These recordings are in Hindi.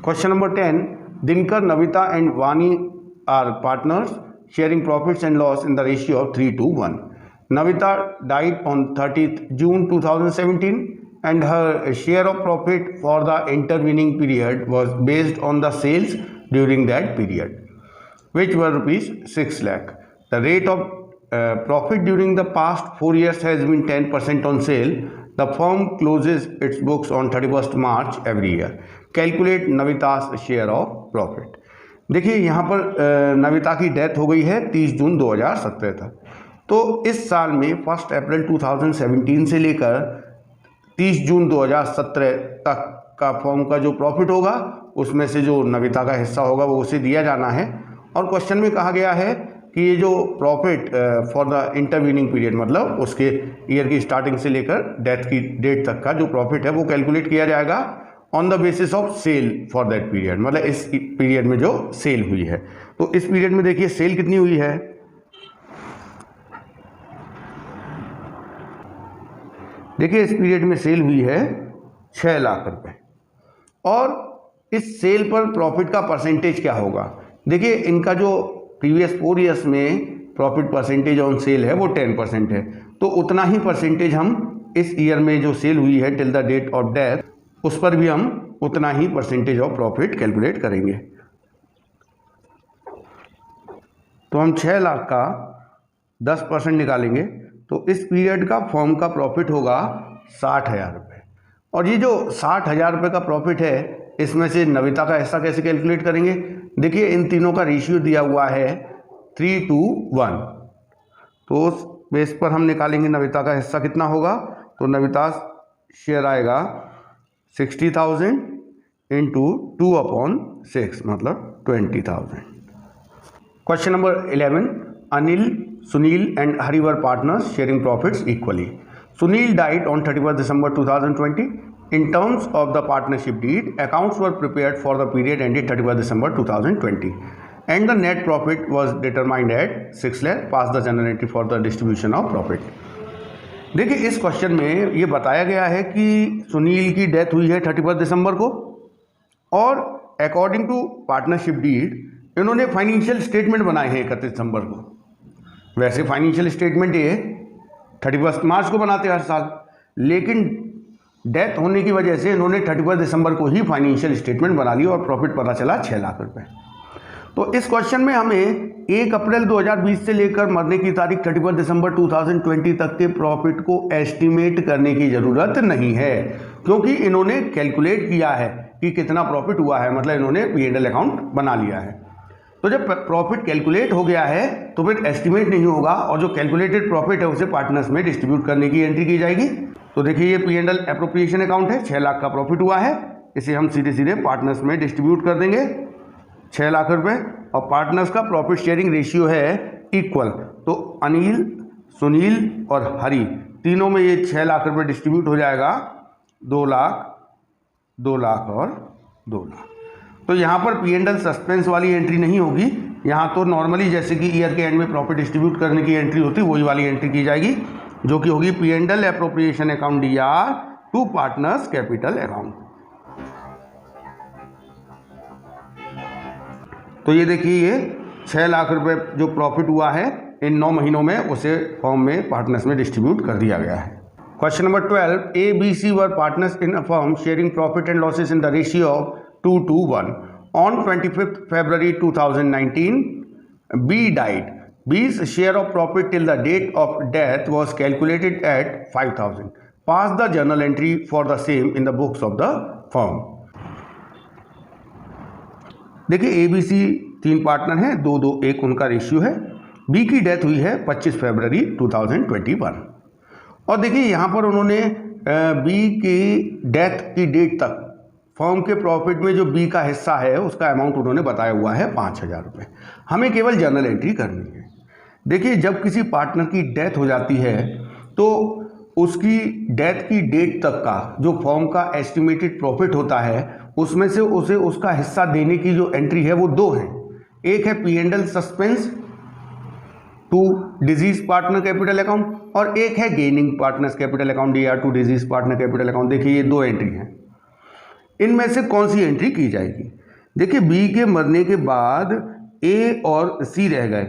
Question number 10. Dinkar, Navita and Vani are partners sharing profits and loss in the ratio of 3:1. Navita died on 30th June 2017 and her share of profit for the intervening period was based on the sales during that period, which were rupees 6 lakh. The rate of profit during the past 4 years has been 10% on sale. The firm closes its books on 31st March every year. Calculate Navita's share of profit. देखिए यहाँ पर नविता की डेथ हो गई है 30 जून 2017 तक। तो इस साल में 1 अप्रैल 2017 से लेकर 30 जून 2017 तक का फर्म का जो प्रॉफिट होगा उसमें से जो नविता का हिस्सा होगा वो उसे दिया जाना है। और क्वेश्चन में कहा गया है कि ये जो profit for the intervening period मतलब उसके ईयर की स्टार्टिंग से लेकर डेथ की डेट तक का जो प्रॉफिट है वो कैलकुलेट किया जाएगा on the basis of sale for that period, मतलब इस पीरियड में जो सेल हुई है। तो इस पीरियड में देखिए सेल कितनी हुई है, देखिए इस पीरियड में सेल हुई है 6 लाख रुपए। और इस सेल पर प्रॉफिट का परसेंटेज क्या होगा, देखिए इनका जो प्रीवियस 4 ईयर्स में प्रॉफिट परसेंटेज ऑन सेल है वो 10% है। तो उतना ही परसेंटेज हम इस ईयर में जो सेल हुई है till the date of death उस पर भी हम उतना ही परसेंटेज ऑफ प्रॉफिट कैलकुलेट करेंगे। तो हम 6 लाख का 10% निकालेंगे तो इस पीरियड का फर्म का प्रॉफिट होगा 60,000 रुपये। और ये जो 60,000 रुपये का प्रॉफिट है इसमें से नविता का हिस्सा कैसे कैलकुलेट करेंगे, देखिए इन तीनों का रेशियो दिया हुआ है 3:1। तो उस बेस पर हम निकालेंगे नविता का हिस्सा कितना होगा। तो नविता शेयर आएगा 60,000 इंटू 2/6 मतलब 20,000। Question number 11. Anil, Sunil and Hari were partners sharing profits equally. Sunil died on 31st December 2020. In terms of the partnership deed, accounts were prepared for the period ended 31st December 2020 and the net profit was determined at 6 lakh. Pass the journal entry for the distribution of profit. देखिए इस क्वेश्चन में ये बताया गया है कि सुनील की डेथ हुई है 31 दिसंबर को और अकॉर्डिंग टू पार्टनरशिप डीड इन्होंने फाइनेंशियल स्टेटमेंट बनाए हैं 31 दिसंबर को। वैसे फाइनेंशियल स्टेटमेंट ये 31 मार्च को बनाते हैं हर साल, लेकिन डेथ होने की वजह से इन्होंने 31 दिसंबर को ही फाइनेंशियल स्टेटमेंट बना लिया और प्रॉफिट पता चला 6 लाख रुपए। तो इस क्वेश्चन में हमें 1 अप्रैल 2020 से लेकर मरने की तारीख 31 दिसंबर 2020 तक के प्रॉफिट को एस्टिमेट करने की ज़रूरत नहीं है, क्योंकि इन्होंने कैलकुलेट किया है कि कितना प्रॉफिट हुआ है, मतलब इन्होंने P&L अकाउंट बना लिया है। तो जब प्रॉफिट कैलकुलेट हो गया है तो फिर एस्टिमेट नहीं होगा और जो कैलकुलेटेड प्रॉफिट है उसे पार्टनर्स में डिस्ट्रीब्यूट करने की एंट्री की जाएगी। तो देखिए ये P&L एप्रोप्रिएशन अकाउंट है, 6 लाख का प्रॉफिट हुआ है, इसे हम सीधे सीधे पार्टनर्स में डिस्ट्रीब्यूट कर देंगे 6 लाख रुपए। और पार्टनर्स का प्रॉफिट शेयरिंग रेशियो है इक्वल। तो अनिल, सुनील और हरी तीनों में ये 6 लाख रुपए डिस्ट्रीब्यूट हो जाएगा 2 लाख, 2 लाख और 2 लाख। तो यहाँ पर P&L सस्पेंस वाली एंट्री नहीं होगी, यहाँ तो नॉर्मली जैसे कि ईयर के एंड में प्रॉफिट डिस्ट्रीब्यूट करने की एंट्री होती है वही वाली एंट्री की जाएगी, जो कि होगी P&L appropriation account DR to partners capital account. तो ये देखिए ये 6 लाख रुपए जो प्रॉफिट हुआ है इन 9 महीनों में उसे फर्म में पार्टनर्स में डिस्ट्रीब्यूट कर दिया गया है। Question number 12. A, B, C were partners in a firm sharing profit and losses in the ratio of 2:1. On 25th February 2019, B died. B's share of profit till the date of death was calculated at 5,000. Pass the journal entry for the same in the books of the firm. देखिए ABC 3 पार्टनर हैं, 2-2-1 उनका रेशियो है। B की डेथ हुई है 25 फरवरी 2021 और देखिए यहाँ पर उन्होंने B की डेथ की डेट तक फर्म के प्रॉफिट में जो B का हिस्सा है उसका अमाउंट उन्होंने बताया हुआ है 5,000 रुपये। हमें केवल जर्नल एंट्री करनी है। देखिए जब किसी पार्टनर की डेथ हो जाती है तो उसकी डेथ की डेट तक का जो फर्म का एस्टिमेटेड प्रॉफिट होता है उसमें से उसे उसका हिस्सा देने की जो एंट्री है वो 2 हैं। एक है P&L suspense to deceased partner capital account और एक है gaining partners capital account DR to deceased partner capital account. देखिए ये 2 एंट्री हैं। इनमें से कौन सी एंट्री की जाएगी। देखिए बी के मरने के बाद ए और सी रह गए।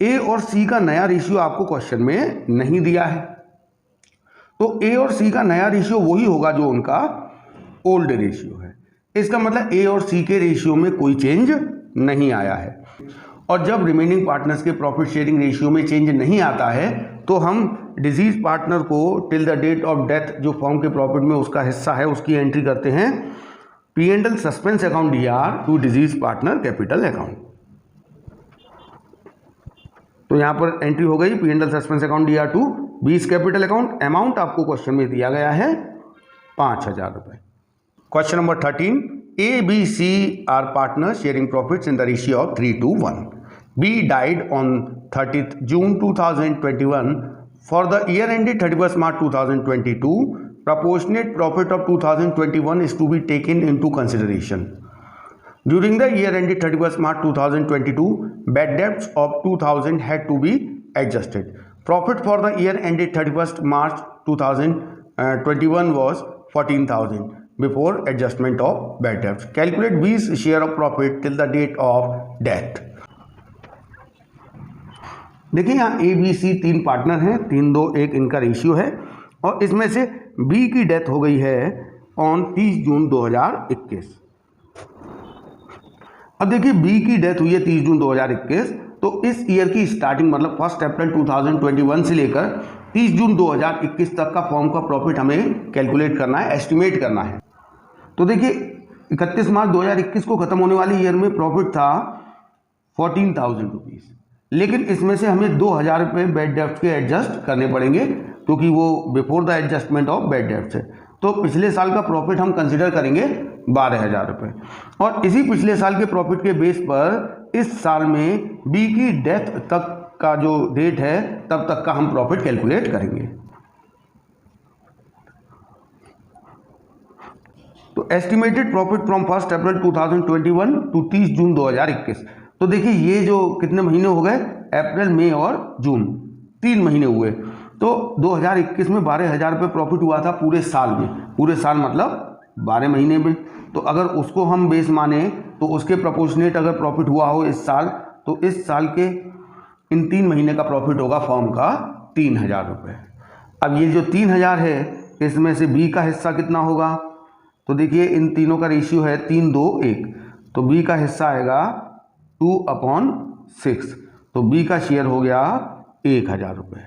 ए और सी का नया रेशियो आपको क्वेश्चन में नहीं दिया है, तो ए और सी का नया रेशियो वही होगा जो उनका ओल्ड रेशियो है। इसका मतलब ए और सी के रेशियो में कोई चेंज नहीं आया है। और जब रिमेनिंग पार्टनर्स के प्रॉफिट शेयरिंग रेशियो में चेंज नहीं आता है तो हम डिजीज पार्टनर को till the date of death जो फर्म के प्रॉफिट में उसका हिस्सा है उसकी एंट्री करते हैं P&L suspense account DR to deceased partner capital account. तो यहां पर एंट्री हो गई P&L suspense account DR to बीस कैपिटल अकाउंट। अमाउंट आपको क्वेश्चन में दिया गया है 5,000 रुपए। Question number 13, A, B, C are partners sharing profits in the ratio of 3:1. B died on 30th June 2021. For the year ended 31st March 2022, proportionate profit of 2021 is to be taken into consideration. During the year ended 31st March 2022, bad debts of 2,000 had to be adjusted. Profit for the year ended 31st March 2021 was 14,000 before adjustment of bad debts. Calculate B's share of profit till the date of death. देखिए यहाँ ए बी सी तीन पार्टनर हैं, 3-2-1 इनका रेशियो है और इसमें से बी की डेथ हो गई है ऑन 30 जून 2021। अब देखिए बी की डेथ हुई है 30 जून 2021, तो इस ईयर की स्टार्टिंग मतलब 1 अप्रैल 2021 से लेकर 30 जून 2021 तक का फर्म का प्रॉफिट हमें कैलकुलेट करना है, एस्टिमेट करना है। तो देखिए 31 मार्च 2021 को खत्म होने वाली ईयर में प्रॉफिट था 14,000 रुपीज़, लेकिन इसमें से हमें 2,000 रुपये बैड डेब्ट के एडजस्ट करने पड़ेंगे क्योंकि वो before the adjustment of bad डेब्ट है। तो पिछले साल का प्रॉफिट हम कंसिडर करेंगे 12,000 रुपये और इसी पिछले साल के प्रॉफिट के बेस पर इस साल में बी की डेथ तक का जो डेट है तब तक का हम प्रॉफिट कैलकुलेट करेंगे। तो estimated profit from 1 April 2021 to 30 June 2021। तो देखिए ये जो कितने महीने हो गए, अप्रैल मई और जून, 3 महीने हुए। तो 2021 में 12,000 रुपये प्रॉफिट हुआ था पूरे साल में, पूरे साल मतलब 12 महीने में। तो अगर उसको हम बेस माने तो उसके प्रोपोर्शनेट अगर प्रॉफिट हुआ हो इस साल, तो इस साल के इन 3 महीने का प्रॉफिट होगा फर्म का 3,000 रुपये। अब ये जो 3,000 है इसमें से बी का हिस्सा कितना होगा, तो देखिए इन तीनों का रेशियो है 3:2:1, तो बी का हिस्सा आएगा 2/6, तो बी का शेयर हो गया 1,000 रुपये।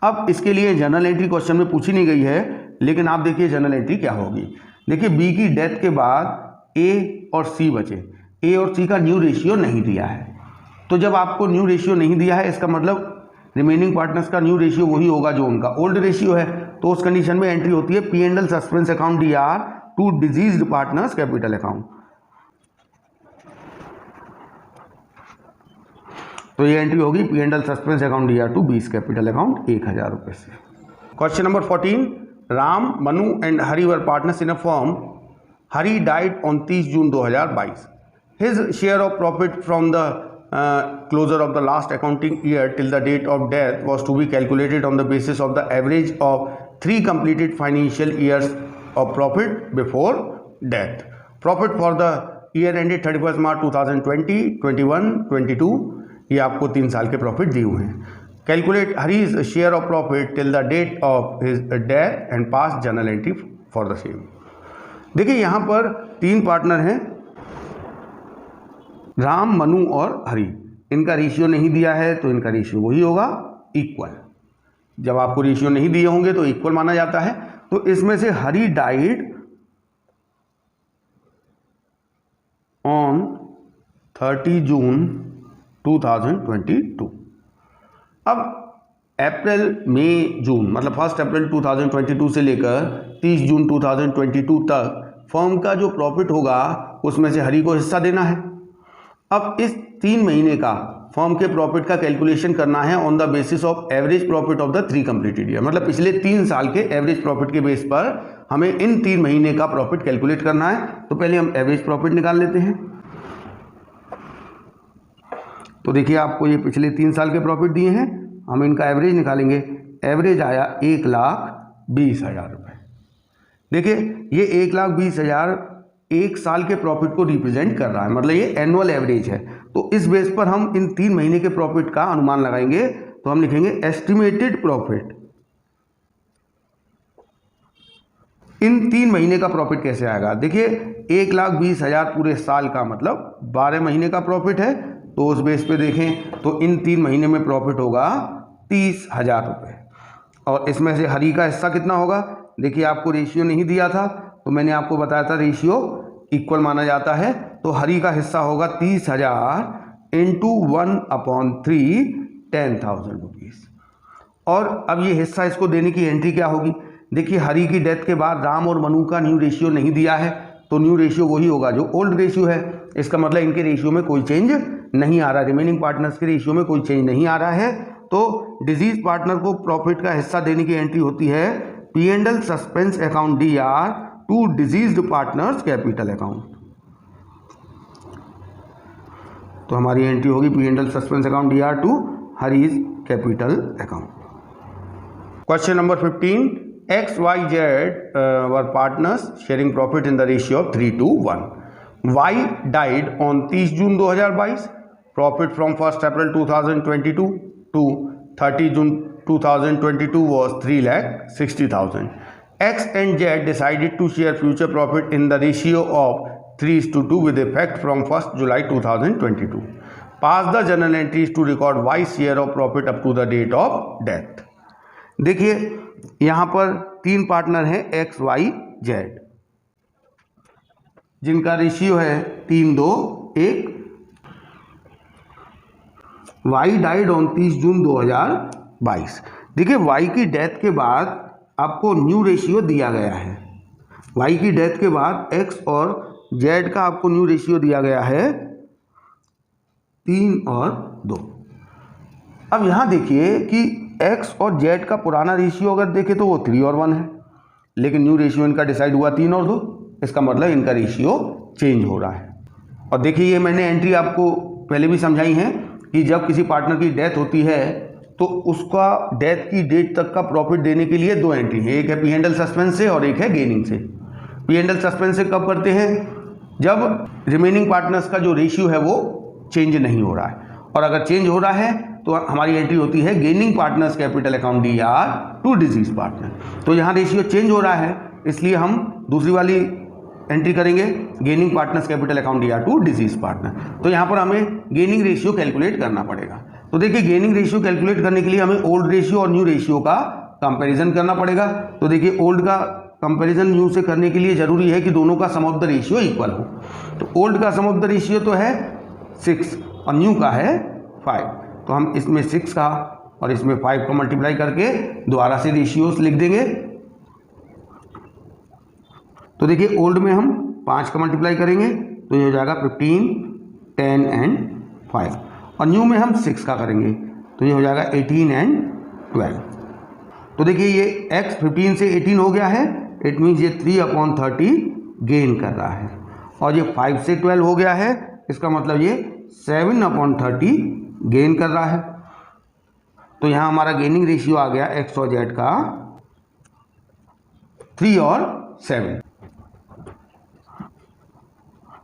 अब इसके लिए जनरल एंट्री क्वेश्चन में पूछी नहीं गई है, लेकिन आप देखिए जनरल एंट्री क्या होगी। देखिए बी की डेथ के बाद ए और सी बचे, ए और सी का न्यू रेशियो नहीं दिया है। तो जब आपको न्यू रेशियो नहीं दिया है इसका मतलब रिमेनिंग पार्टनर्स का न्यू रेशियो वही होगा जो उनका ओल्ड रेशियो है। तो उस कंडीशन में एंट्री होती है P&L suspense account DR to deceased partners capital account. तो ये एंट्री होगी P&L suspense account DR to 20 capital account 1,000 रुपये से। Question number 14, Ram, Manu and Hari were partners in a firm. Hari died on 30 June 2022. His share of profit from the closure of the last accounting year till the date of death was to be calculated on the basis of the average of 3 completed financial years of profit before death. Profit for the year ended 31st March 2020, 21, 22, ये आपको 3 साल के प्रॉफिट दिए हुए हैं. Calculate Hari's share of profit till the date of his death and pass journal entry for the same. देखिए यहाँ पर 3 पार्टनर हैं, राम, मनु और हरी. इनका रेशियो नहीं दिया है तो इनका रेशियो वही होगा, इक्वल. जब आपको रेशियो नहीं दिए होंगे तो इक्वल माना जाता है. तो इसमें से हरी डाइड ऑन 30 जून 2022. अब अप्रैल, मई, जून मतलब 1 अप्रैल 2022 से लेकर 30 जून 2022 तक फर्म का जो प्रॉफिट होगा उसमें से हरी को हिस्सा देना है. अब इस 3 महीने का फर्म के प्रॉफिट का कैलकुलेशन करना है on the basis of average profit of the 3 completed year. मतलब पिछले 3 साल के एवरेज प्रॉफिट के बेस पर हमें इन 3 महीने का प्रॉफिट कैलकुलेट करना है. तो पहले हम एवरेज प्रॉफिट निकाल लेते हैं. तो देखिए आपको ये पिछले 3 साल के प्रॉफिट दिए हैं, हम इनका एवरेज निकालेंगे. एवरेज आया 1,20,000 रुपये. देखिए ये 1,20,000 एक साल के प्रॉफिट को रिप्रेजेंट कर रहा है, मतलब ये एनुअल एवरेज है। तो इस बेस पर हम इन 3 महीने के प्रॉफिट का अनुमान लगाएंगे। तो हम लिखेंगे एस्टिमेटेड प्रॉफिट। इन 3 महीने का प्रॉफिट कैसे आएगा? देखिए 1,20,000 पूरे साल का मतलब 12 महीने का प्रॉफिट है। तो उस बेस पे देखें तो इन 3 महीने में प्रॉफिट होगा 30,000 रुपये। और इसमें से हरी का हिस्सा कितना होगा? देखिए आपको रेशियो नहीं दिया था, तो मैंने आपको बताया था रेशियो इक्वल माना जाता है। तो हरी का हिस्सा होगा 30,000 इंटू 1/3 10,000 रुपीज़। और अब ये हिस्सा इसको देने की एंट्री क्या होगी? देखिए हरी की डेथ के बाद राम और मनु का न्यू रेशियो नहीं दिया है, तो न्यू रेशियो वही होगा जो ओल्ड रेशियो है। इसका मतलब इनके रेशियो में कोई चेंज नहीं आ रहा, रिमेनिंग पार्टनर्स के रेशियो में कोई चेंज नहीं आ रहा है। तो डिजीज पार्टनर को प्रॉफिट का हिस्सा देने की एंट्री होती है P&L suspense account DR to deceased partners capital account. तो हमारी एंट्री होगी P&L suspense account DR to Hari's capital account. Question number 15, XYZ were partners sharing profit in the ratio of 3:1. Y died on 30 June 2022. Profit from 1st April 2022 to 30 June 2022 was 3,60,000. X and Z decided to share future profit in the ratio of 3:2 with effect from 1st July 2022. Pass the journal entries to record Y's share of profit up to the date of death. देखिए यहाँ पर 3 पार्टनर हैं XYZ, जिनका रेशियो है 3:2:1। Y died on 30 June 2022। देखिए Y की डेथ के बाद आपको न्यू रेशियो दिया गया है। Y की डेथ के बाद X और Z का आपको न्यू रेशियो दिया गया है 3 और 2। अब यहाँ देखिए कि X और Z का पुराना रेशियो अगर देखें तो वो 3 और 1 है, लेकिन न्यू रेशियो इनका डिसाइड हुआ 3 और 2। इसका मतलब इनका रेशियो चेंज हो रहा है। और देखिए ये मैंने एंट्री आपको पहले भी समझाई है कि जब किसी पार्टनर की डेथ होती है तो उसका डेथ की डेट तक का प्रॉफिट देने के लिए 2 एंट्री है, एक है P&L सस्पेंस से और एक है गेनिंग से। P&L सस्पेंस से कब करते हैं? जब रिमेनिंग पार्टनर्स का जो रेशियो है वो चेंज नहीं हो रहा है, और अगर चेंज हो रहा है तो हमारी एंट्री होती है gaining partners capital account DR to deceased partner. तो यहाँ रेशियो चेंज हो रहा है, इसलिए हम दूसरी वाली एंट्री करेंगे gaining partners capital account DR to deceased partner. तो यहाँ पर हमें गेनिंग रेशियो कैलकुलेट करना पड़ेगा। तो देखिए गेनिंग रेशियो कैलकुलेट करने के लिए हमें ओल्ड रेशियो और न्यू रेशियो का कंपैरिजन करना पड़ेगा। तो देखिए ओल्ड का कंपैरिजन न्यू से करने के लिए जरूरी है कि दोनों का सम ऑफ द रेशियो इक्वल हो। तो ओल्ड का सम ऑफ द रेशियो तो है 6 और न्यू का है 5। तो हम इसमें 6 का और इसमें 5 को मल्टीप्लाई करके दोबारा से रेशियोस लिख देंगे। तो देखिए ओल्ड में हम 5 का मल्टीप्लाई करेंगे तो ये हो जाएगा 15, 10 एंड 5, और न्यू में हम 6 का करेंगे तो ये हो जाएगा 18 एंड 12। तो देखिए ये x 15 से 18 हो गया है, इट मीन्स ये 3/30 गेन कर रहा है, और ये 5 से 12 हो गया है, इसका मतलब ये 7/30 गेन कर रहा है। तो यहाँ हमारा गेनिंग रेशियो आ गया x और z का 3 और 7।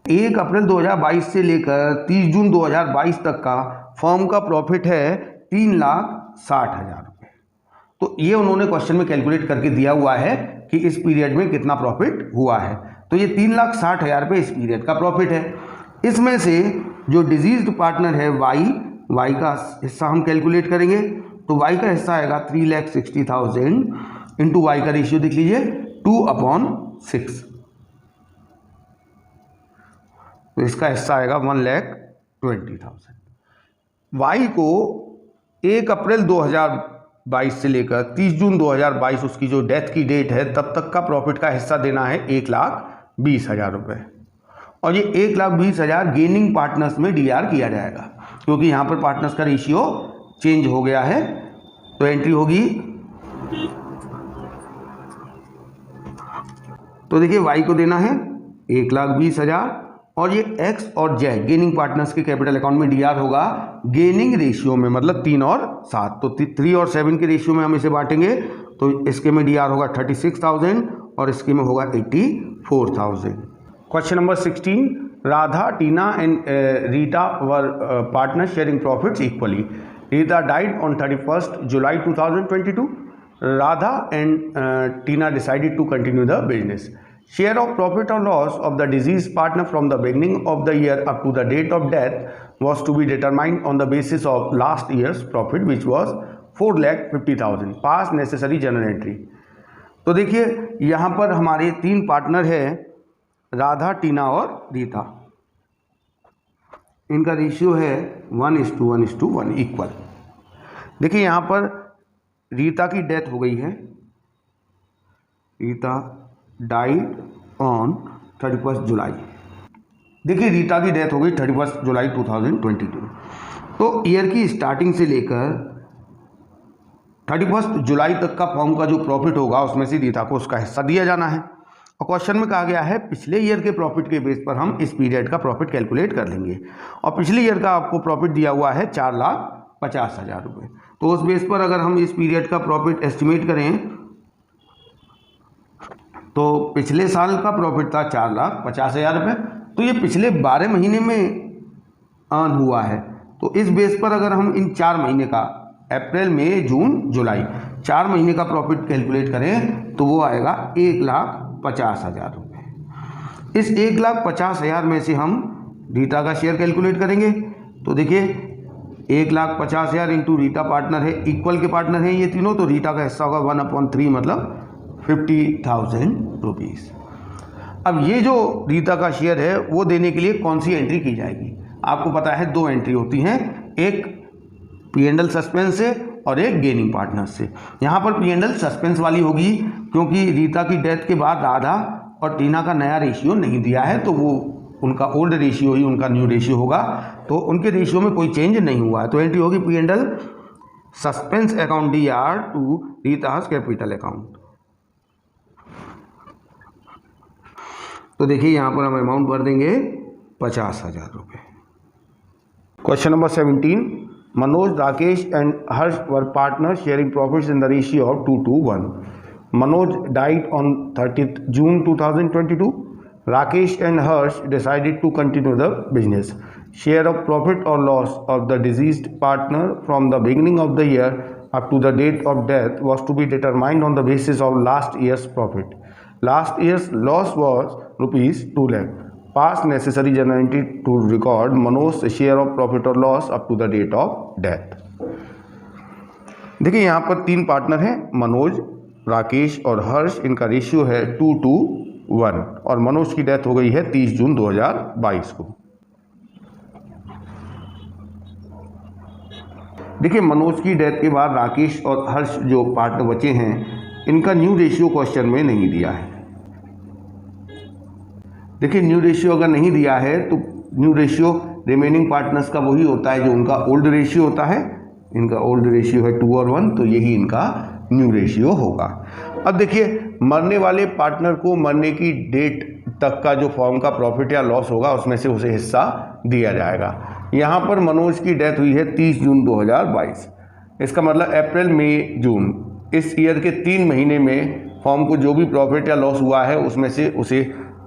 1 अप्रैल 2022 से लेकर 30 जून 2022 तक का फर्म का प्रॉफिट है 3,60,000 रुपये। तो ये उन्होंने क्वेश्चन में कैलकुलेट करके दिया हुआ है कि इस पीरियड में कितना प्रॉफिट हुआ है। तो ये 3,60,000 रुपये इस पीरियड का प्रॉफिट है। इसमें से जो डिजीज्ड पार्टनर है y का हिस्सा हम कैलकुलेट करेंगे। तो y का हिस्सा आएगा 3,60,000 इंटू y का रेशियो देख लीजिए 2/6। तो इसका हिस्सा आएगा 1,20,000। y को 1 अप्रैल 2022 से लेकर 30 जून 2022 उसकी जो डेथ की डेट है तब तक का प्रॉफिट का हिस्सा देना है 1,20,000 रुपये, और ये 1,20,000 गेनिंग पार्टनर्स में DR किया जाएगा क्योंकि यहाँ पर पार्टनर्स का रेशियो चेंज हो गया है। तो एंट्री होगी, तो देखिए y को देना है 1,20,000 और ये x और z गेनिंग पार्टनर्स के कैपिटल अकाउंट में DR होगा गेनिंग रेशियो में, मतलब 3 और 7। तो 3 और 7 के रेशियो में हम इसे बांटेंगे तो इसके में DR होगा 36,000 और इसके में होगा 84,000। Question number 16, Radha, Tina and Rita were partners sharing profits equally. Rita died on 31st July 2022. Radha and Tina decided to continue the business. Share of profit or loss of the deceased partner from the beginning of the year up to the date of death was to be determined on the basis of last year's profit, which was 4,50,000. Pass necessary journal entry. तो देखिए यहाँ पर हमारे 3 पार्टनर हैं, राधा, टीना और रीता. इनका रेशियो है 1:1:1 इक्वल. देखिए यहाँ पर रीता की डेथ हो गई है. रीता डाइड ऑन 31 जुलाई. देखिए रीता की डेथ हो गई 31 जुलाई 2022. तो ईयर की स्टार्टिंग से लेकर 31 जुलाई तक का फर्म का जो प्रॉफिट होगा उसमें से रीता को उसका हिस्सा दिया जाना है. और क्वेश्चन में कहा गया है पिछले ईयर के प्रॉफिट के बेस पर हम इस पीरियड का प्रॉफिट कैलकुलेट कर लेंगे. और पिछले ईयर का आपको प्रॉफिट दिया हुआ है 4,50,000 रुपये. तो उस बेस पर अगर हम इस पीरियड का प्रॉफिट एस्टिमेट करें तो पिछले साल का प्रॉफिट था 4,50,000 रुपये. तो ये पिछले 12 महीने में अर्न हुआ है. तो इस बेस पर अगर हम इन 4 महीने का अप्रैल, मई, जून, जुलाई 4 महीने का प्रॉफिट कैलकुलेट करें तो वो आएगा 1,50,000 रुपये. इस 1,50,000 में से हम रीता का शेयर कैलकुलेट करेंगे. तो देखिए 1,50,000 इंटू रीता पार्टनर है, इक्वल के पार्टनर हैं ये तीनों. तो रीता का हिस्सा होगा 1/3 मतलब 50,000 रुपीज़. अब ये जो रीता का शेयर है वो देने के लिए कौन सी एंट्री की जाएगी? आपको पता है 2 एंट्री होती हैं, एक P&L सस्पेंस से और एक गेनिंग पार्टनर से. यहाँ पर P&L सस्पेंस वाली होगी क्योंकि रीता की डेथ के बाद राधा और टीना का नया रेशियो नहीं दिया है. तो वो उनका ओल्ड रेशियो ही उनका न्यू रेशियो होगा. तो उनके रेशियो में कोई चेंज नहीं हुआ है. तो एंट्री होगी P&L suspense account DR to Rita's capital account. तो देखिए यहाँ पर हम अमाउंट भर देंगे 50,000 रुपये. Question number 17, Manoj, Rakesh and Harsh were partners sharing profits in the ratio of 2:1. Manoj died on 30th June 2022. Rakesh and Harsh decided to continue the business. Share of profit or loss of the deceased partner from the beginning of the year up to the date of death was to be determined on the basis of last year's profit. Last year's loss was rupees 2 lakh. Pass necessary journal entry to record Manoj's share of profit or loss up to the date of death. देखिए यहाँ पर 3 पार्टनर हैं, मनोज, राकेश और हर्ष. इनका रेशियो है 2:1 और मनोज की डेथ हो गई है 30 जून 2022 को. देखिए मनोज की डेथ के बाद राकेश और हर्ष जो पार्टनर बचे हैं इनका न्यू रेशियो क्वेश्चन में नहीं दिया है. देखिए न्यू रेशियो अगर नहीं दिया है तो न्यू रेशियो रिमेनिंग पार्टनर्स का वही होता है जो उनका ओल्ड रेशियो होता है. इनका ओल्ड रेशियो है 2 और 1, तो यही इनका न्यू रेशियो होगा. अब देखिए मरने वाले पार्टनर को मरने की डेट तक का जो फर्म का प्रॉफिट या लॉस होगा उसमें से उसे हिस्सा दिया जाएगा. यहाँ पर मनोज की डेथ हुई है 30 जून 2022. इसका मतलब अप्रैल, मई, जून इस ईयर के 3 महीने में फर्म को जो भी प्रॉफिट या लॉस हुआ है उसमें से उसे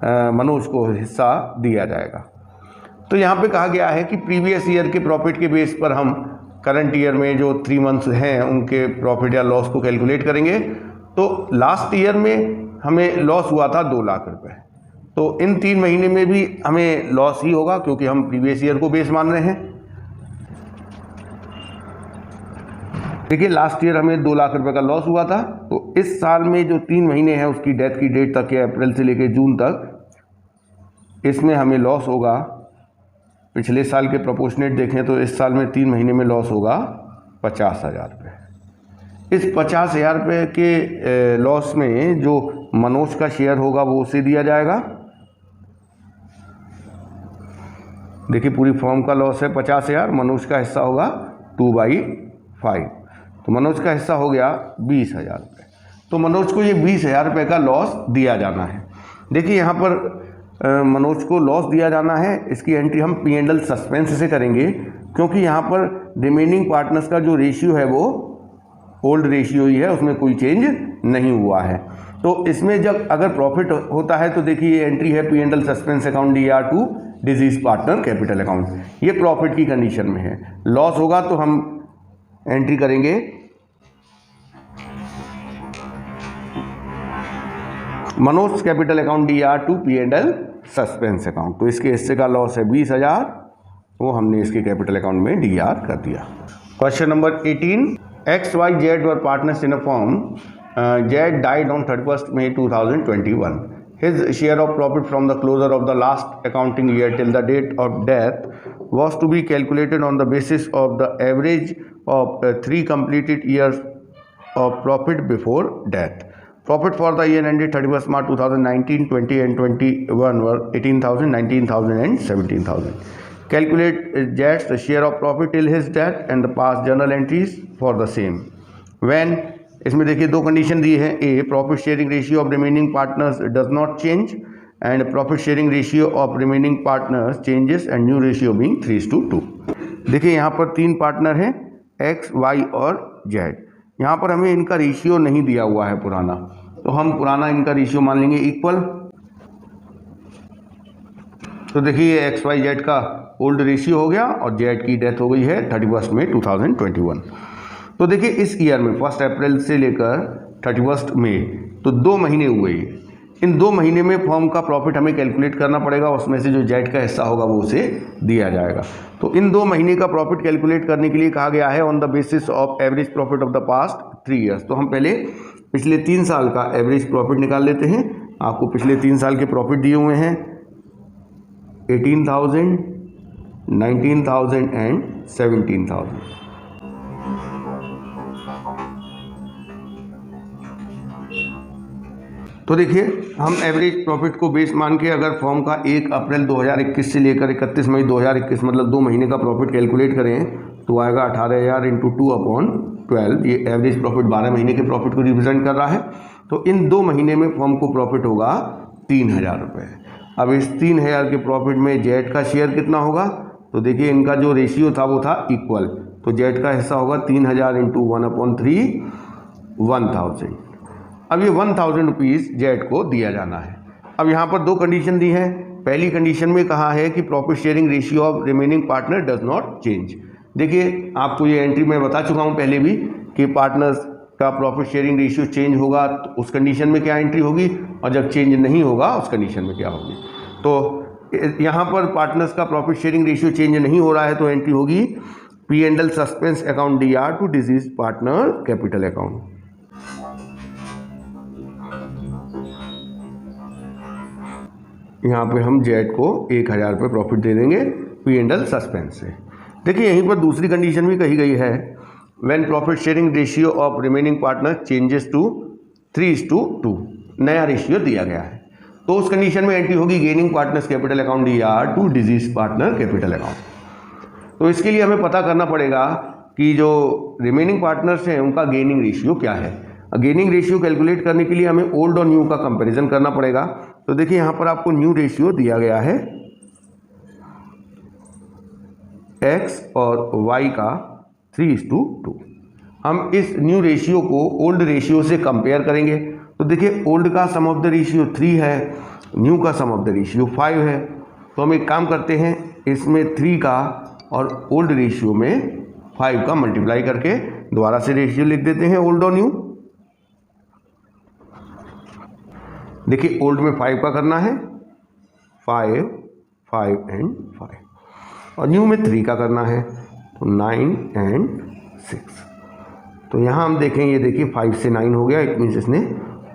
मनोज को हिस्सा दिया जाएगा. तो यहाँ पे कहा गया है कि प्रीवियस ईयर के प्रॉफिट के बेस पर हम करंट ईयर में जो 3 मंथ्स हैं उनके प्रॉफिट या लॉस को कैलकुलेट करेंगे. तो लास्ट ईयर में हमें लॉस हुआ था 2 लाख रुपए. तो इन 3 महीने में भी हमें लॉस ही होगा क्योंकि हम प्रीवियस ईयर को बेस मान रहे हैं. देखिए लास्ट ईयर हमें 2 लाख रुपए का लॉस हुआ था. तो इस साल में जो 3 महीने हैं उसकी डेथ की डेट तक है, अप्रैल से लेकर जून तक, इसमें हमें लॉस होगा. पिछले साल के प्रोपोर्शनेट देखें तो इस साल में 3 महीने में लॉस होगा 50,000 रुपये. इस 50,000 रुपये के लॉस में जो मनोज का शेयर होगा वो उसे दिया जाएगा. देखिए पूरी फर्म का लॉस है 50,000, मनोज का हिस्सा होगा 2/5. तो मनोज का हिस्सा हो गया 20,000 रुपये. तो मनोज को ये 20,000 रुपये का लॉस दिया जाना है. देखिए यहाँ पर मनोज को लॉस दिया जाना है. इसकी एंट्री हम P&L सस्पेंस से करेंगे क्योंकि यहाँ पर रिमेनिंग पार्टनर्स का जो रेशियो है वो ओल्ड रेशियो ही है, उसमें कोई चेंज नहीं हुआ है. तो इसमें जब अगर प्रॉफिट होता है तो देखिए ये एंट्री है P&L suspense account DR to deceased partner capital account, ये प्रॉफिट की कंडीशन में है। लॉस होगा तो हम एंट्री करेंगे Manoj capital account DR to P&L suspense account. तो इसके हिस्से का लॉस है 20,000, वो हमने इसके कैपिटल अकाउंट में DR कर दिया। Question number 18, XYZ were partners in a firm, Z died on 31st May 2021. His share of profit from the closure of the last accounting year till the date of death was to be calculated on the basis of the average of 3 completed years of profit before death. Profit for the year ended 31st March 2019, 20 and 21 were 18,000, 19,000 and 17,000. Calculate Z's share of profit till his death and the past journal entries for the same. When इसमें देखिए दो कंडीशन दी है, a profit sharing ratio of remaining partners does not change and profit sharing ratio of remaining partners changes and new ratio being 3:2। देखिए यहाँ पर 3 पार्टनर हैं X, Y और Z। यहाँ पर हमें इनका रेशियो नहीं दिया हुआ है पुराना, तो हम पुराना इनका रेशियो मान लेंगे इक्वल। तो देखिए ये XYZ का ओल्ड रेशियो हो गया और Z की डेथ हो गई है 31 मई 2021। तो देखिए इस ईयर में 1 अप्रैल से लेकर 31 मई तो 2 महीने हुए। इन 2 महीने में फर्म का प्रॉफिट हमें कैलकुलेट करना पड़ेगा, उसमें से जो Z का हिस्सा होगा वो उसे दिया जाएगा। तो इन 2 महीने का प्रॉफिट कैलकुलेट करने के लिए कहा गया है on the basis of average profit of the past 3 years. तो हम पहले पिछले 3 साल का एवरेज प्रॉफिट निकाल लेते हैं। आपको पिछले 3 साल के प्रॉफिट दिए हुए हैं 18,000, 19,000 एंड 17,000। तो देखिए हम एवरेज प्रॉफिट को बेस मान के अगर फर्म का 1 अप्रैल 2021 से लेकर 31 मई 2021 मतलब 2 महीने का प्रॉफिट कैलकुलेट करें तो आएगा 18,000 इंटू 2/12। ये एवरेज प्रॉफिट 12 महीने के प्रॉफिट को रिप्रेजेंट कर रहा है। तो इन 2 महीने में फर्म को प्रॉफिट होगा 3,000 रुपये। अब इस 3,000 के प्रॉफिट में Z का शेयर कितना होगा? तो देखिए इनका जो रेशियो था वो था इक्वल, तो Z का हिस्सा होगा 3,000 इंटू 1/3 1,000। अब ये 1,000 रुपीज़ Z को दिया जाना है। अब यहाँ पर 2 कंडीशन दी है। पहली कंडीशन में कहा है कि profit sharing ratio of remaining partner does not change. देखिए आपको ये एंट्री मैं बता चुका हूँ पहले भी कि पार्टनर्स का प्रॉफिट शेयरिंग रेशियो चेंज होगा तो उस कंडीशन में क्या एंट्री होगी, और जब चेंज नहीं होगा उस कंडीशन में क्या होगी। तो यहाँ पर पार्टनर्स का प्रॉफिट शेयरिंग रेशियो चेंज नहीं हो रहा है तो एंट्री होगी P&L suspense account DR to deceased partner capital account. यहाँ पे हम Z को 1,000 रुपये प्रॉफिट दे देंगे P&L सस्पेंस से। देखिए यहीं पर दूसरी कंडीशन भी कही गई है, when profit sharing ratio of remaining partner changes to 3:2, नया रेशियो दिया गया है। तो उस कंडीशन में एंट्री होगी gaining partners capital account DR to deceased partner capital account. तो इसके लिए हमें पता करना पड़ेगा कि जो रिमेनिंग पार्टनर्स हैं उनका गेनिंग रेशियो क्या है। गेनिंग रेशियो कैलकुलेट करने के लिए हमें ओल्ड और न्यू का कंपैरिजन करना पड़ेगा। तो देखिए यहाँ पर आपको न्यू रेशियो दिया गया है X और Y का 3:2। हम इस न्यू रेशियो को ओल्ड रेशियो से कंपेयर करेंगे। तो देखिए ओल्ड का सम ऑफ द रेशियो 3 है, न्यू का सम ऑफ द रेशियो 5 है। तो हम एक काम करते हैं, इसमें 3 का और ओल्ड रेशियो में 5 का मल्टीप्लाई करके दोबारा से रेशियो लिख देते हैं ओल्ड और न्यू। देखिए ओल्ड में 5 का करना है 5, 5 एंड 5, और न्यू में 3 का करना है तो 9 एंड 6। तो यहाँ हम देखें, ये देखिए 5 से 9 हो गया, इट मीन्स इसने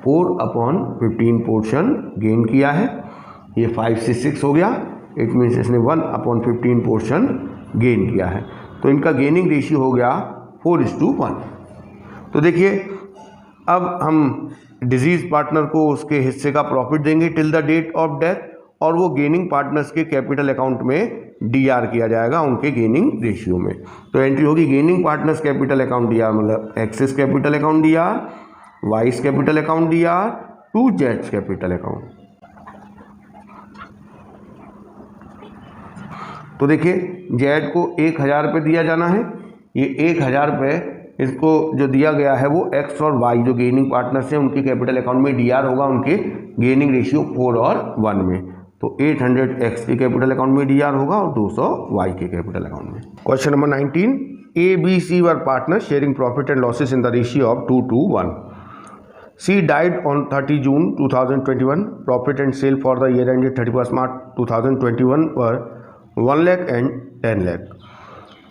4/15 पोर्शन गेन किया है। ये 5 से 6 हो गया, इट मीन्स इसने 1/15 पोर्शन गेन किया है। तो इनका गेनिंग रेशियो हो गया 4:1। तो देखिए अब हम डिजीज पार्टनर को उसके हिस्से का प्रॉफिट देंगे till the date of death, और वो गेनिंग पार्टनर्स के कैपिटल अकाउंट में DR किया जाएगा उनके गेनिंग रेशियो में। तो एंट्री होगी gaining partners capital account DR मतलब X's capital account DR, Y's capital account DR to जेड्स कैपिटल अकाउंट। तो देखिए जेड को 1,000 रुपये दिया जाना है। ये 1,000 रुपये इसको जो दिया गया है वो एक्स और वाई जो गेनिंग पार्टनर्स हैं उनके कैपिटल अकाउंट में डीआर होगा उनके गेनिंग रेशियो 4 और 1 में। तो 800 एक्स के कैपिटल अकाउंट में डीआर होगा और 200 वाई के कैपिटल अकाउंट में। Question number 19, A B C were partner sharing profit and losses in the ratio of 2:1। C died on 30 June 2021. Profit and sale for the year ended 31st March 2021 were 1 lakh and 10 lakh.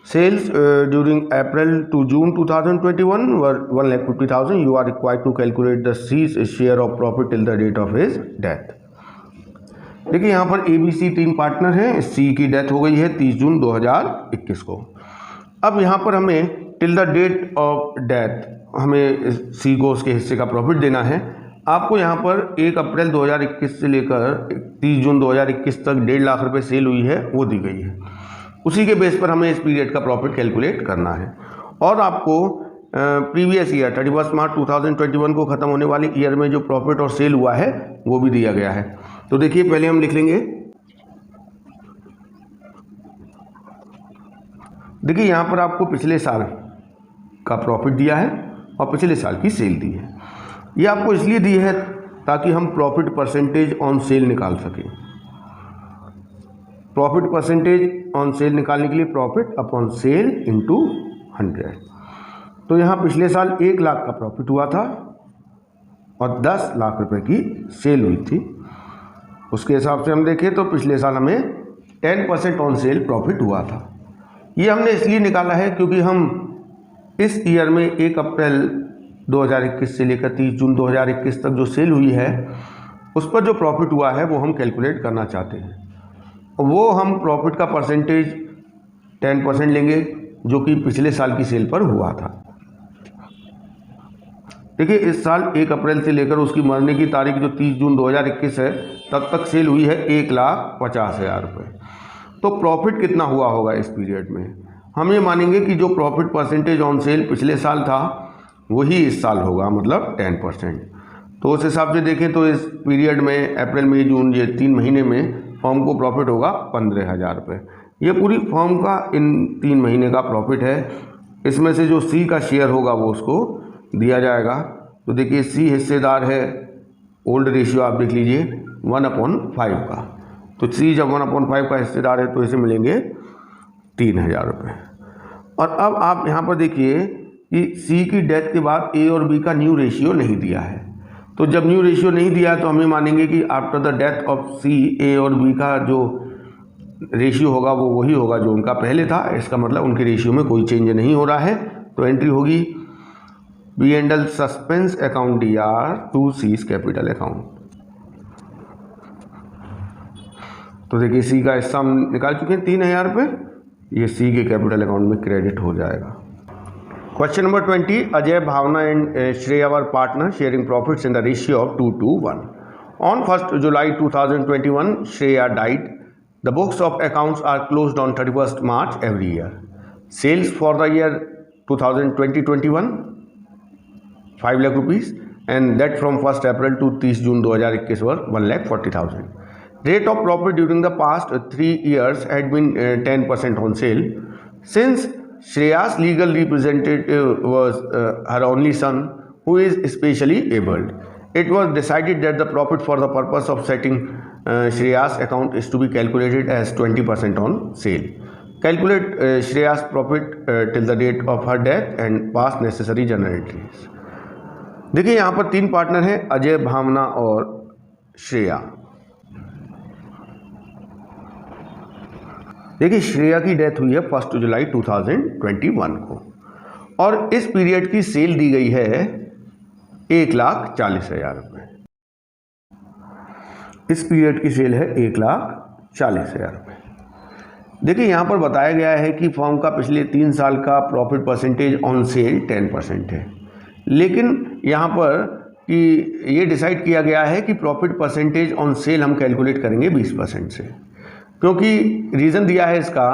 Sales during April to June 2021 were 1,50,000. You are required to calculate the C's share of profit till the date of his death. देखिए यहाँ पर ABC 3 पार्टनर हैं। C की डेथ हो गई है 30 जून 2021 को। अब यहाँ पर हमें till the date of death हमें सी को उसके हिस्से का प्रॉफिट देना है। आपको यहाँ पर 1 अप्रैल 2021 से लेकर 30 जून 2021 तक 1.5 लाख रुपए सेल हुई है वो दी गई है। उसी के बेस पर हमें इस पीरियड का प्रॉफिट कैलकुलेट करना है और आपको प्रीवियस ईयर 31 मार्च 2021 को ख़त्म होने वाले ईयर में जो प्रॉफिट और सेल हुआ है वो भी दिया गया है। तो देखिए पहले हम लिख लेंगे, देखिए यहाँ पर आपको पिछले साल का प्रॉफिट दिया है और पिछले साल की सेल दी है। ये आपको इसलिए दी है ताकि हम प्रॉफिट परसेंटेज ऑन सेल निकाल सकें। प्रॉफिट परसेंटेज ऑन सेल निकालने के लिए प्रॉफिट अपॉन सेल इंटू 100। तो यहाँ पिछले साल 1 लाख का प्रॉफिट हुआ था और 10 लाख रुपए की सेल हुई थी। उसके हिसाब से हम देखें तो पिछले साल हमें 10% ऑन सेल प्रॉफिट हुआ था। ये हमने इसलिए निकाला है क्योंकि हम इस ईयर में 1 अप्रैल 2021 से लेकर 30 जून 2021 तक जो सेल हुई है उस पर जो प्रॉफिट हुआ है वो हम कैलकुलेट करना चाहते हैं। वो हम प्रॉफिट का परसेंटेज 10% लेंगे जो कि पिछले साल की सेल पर हुआ था। देखिए इस साल 1 अप्रैल से लेकर उसकी मरने की तारीख जो 30 जून 2021 है तब तक सेल हुई है 1,50,000 रुपये। तो प्रॉफिट कितना हुआ होगा इस पीरियड में? हम ये मानेंगे कि जो प्रॉफिट परसेंटेज ऑन सेल पिछले साल था वही इस साल होगा, मतलब 10%। तो उस हिसाब से देखें तो इस पीरियड में अप्रैल मई जून ये 3 महीने में फर्म को प्रॉफिट होगा 15,000 रुपये। ये पूरी फर्म का इन 3 महीने का प्रॉफिट है। इसमें से जो सी का शेयर होगा वो उसको दिया जाएगा। तो देखिए सी हिस्सेदार है, ओल्ड रेशियो आप देख लीजिए 1/5 का। तो सी जब 1/5 का हिस्सेदार है तो इसे मिलेंगे 3,000 रुपये। और अब आप यहाँ पर देखिए कि सी की डेथ के बाद ए और बी का न्यू रेशियो नहीं दिया है। तो जब न्यू रेशियो नहीं दिया तो हमें मानेंगे कि आफ्टर द डेथ ऑफ सी ए और बी का जो रेशियो होगा वो वही होगा जो उनका पहले था। इसका मतलब उनके रेशियो में कोई चेंज नहीं हो रहा है। तो एंट्री होगी P and L suspense account DR to C's capital account. तो देखिए सी का हिस्सा हम निकाल चुके हैं 3,000 रुपये, ये सी के कैपिटल अकाउंट में क्रेडिट हो जाएगा। Question number 20, Ajay Bhavna and Shreya were partner sharing profits in the ratio of 2:1। On 1 July 2021 Shreya died. The books of accounts are closed on 31 March every year. Sales for the year 2020-21 5 lakh rupees and that from 1 April to 30 June 2021 were 1,40,000। Rate of profit during the past 3 years had been 10% on sale. Since Shreya's legal representative was her only son, who is specially abled, it was decided that the profit for the purpose of setting Shreya's account is to be calculated as 20% on sale. Calculate Shreya's profit till the date of her death and pass necessary journal entries. देखिए यहाँ पर 3 पार्टनर हैं, अजय, भावना और श्रेया। देखिए श्रेया की डेथ हुई है 1 जुलाई 2021 को और इस पीरियड की सेल दी गई है 1,40,000 रुपये। इस पीरियड की सेल है 1,40,000 रुपये। देखिए यहाँ पर बताया गया है कि फर्म का पिछले 3 साल का प्रॉफिट परसेंटेज ऑन सेल 10% है, लेकिन यहाँ पर कि ये डिसाइड किया गया है कि प्रॉफिट परसेंटेज ऑन सेल हम कैलकुलेट करेंगे 20% से, क्योंकि रीज़न दिया है इसका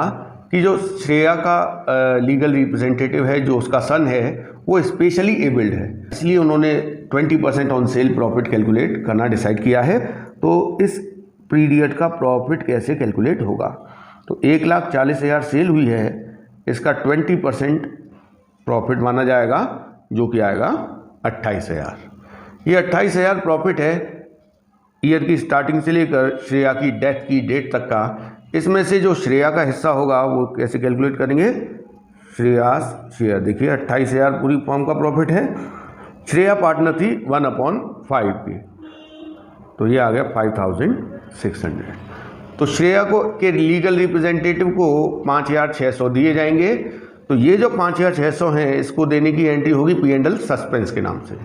कि जो श्रेया का लीगल रिप्रेजेंटेटिव है, जो उसका सन है, वो स्पेशली एबल्ड है, इसलिए उन्होंने 20% ऑन सेल प्रॉफिट कैलकुलेट करना डिसाइड किया है। तो इस पीरियड का प्रॉफिट कैसे कैलकुलेट होगा? तो 1,40,000 सेल हुई है, इसका 20% प्रॉफिट माना जाएगा, जो कि आएगा 28,000। ये 28,000 प्रॉफिट है ईयर की स्टार्टिंग से लेकर श्रेया की डेथ की डेट तक का। इसमें से जो श्रेया का हिस्सा होगा वो कैसे कैलकुलेट करेंगे, श्रेयास शेयर। देखिए 28,000 पूरी फॉर्म का प्रॉफिट है, श्रेया पार्टनर थी 1/5 की, तो ये आ गया 5,600। तो श्रेया को के लीगल रिप्रेजेंटेटिव को 5,600 दिए जाएंगे। तो ये जो 5,600 हैं इसको देने की एंट्री होगी P&L सस्पेंस के नाम से,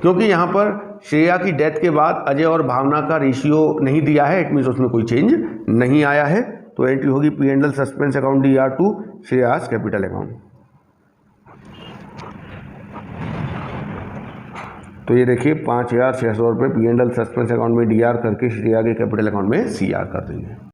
क्योंकि यहाँ पर श्रेया की डेथ के बाद अजय और भावना का रेशियो नहीं दिया है, इट मीन्स उसमें कोई चेंज नहीं आया है। तो एंट्री होगी P&L suspense account DR2 Shreya's capital account. तो ये देखिए 5,600 रुपये P&L सस्पेंस अकाउंट में DR करके श्रेया के कैपिटल अकाउंट में CR कर देंगे।